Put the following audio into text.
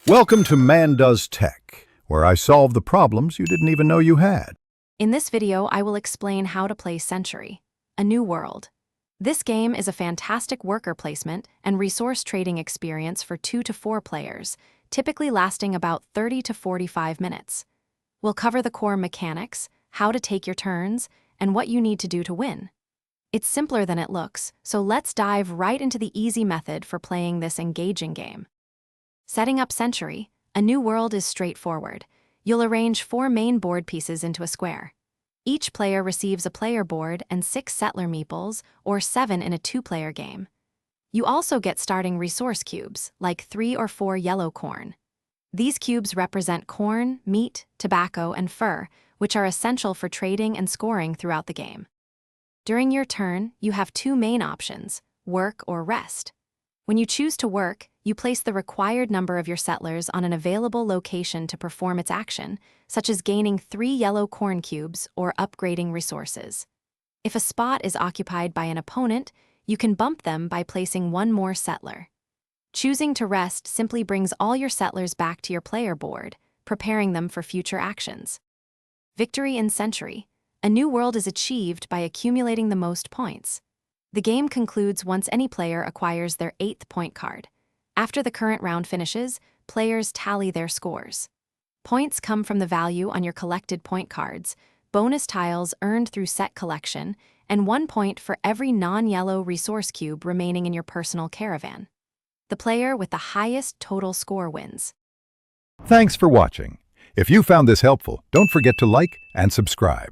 Welcome to Man Does Tech, where I solve the problems you didn't even know you had. In this video, I will explain how to play Century, A New World. This game is a fantastic worker placement and resource trading experience for 2 to 4 players, typically lasting about 30 to 45 minutes. We'll cover the core mechanics, how to take your turns, and what you need to do to win. It's simpler than it looks, so let's dive right into the easy method for playing this engaging game. Setting up Century, A New World is straightforward. You'll arrange 4 main board pieces into a square. Each player receives a player board and 6 settler meeples, or 7 in a 2-player game. You also get starting resource cubes, like 3 or 4 yellow corn. These cubes represent corn, meat, tobacco, and fur, which are essential for trading and scoring throughout the game. During your turn, you have 2 main options, work or rest. When you choose to work, you place the required number of your settlers on an available location to perform its action, such as gaining 3 yellow corn cubes or upgrading resources. If a spot is occupied by an opponent, you can bump them by placing 1 more settler. Choosing to rest simply brings all your settlers back to your player board, preparing them for future actions. Victory in Century, A New World is achieved by accumulating the most points. The game concludes once any player acquires their 8th point card. After the current round finishes, players tally their scores. Points come from the value on your collected point cards, bonus tiles earned through set collection, and 1 point for every non-yellow resource cube remaining in your personal caravan. The player with the highest total score wins. Thanks for watching. If you found this helpful, don't forget to like and subscribe.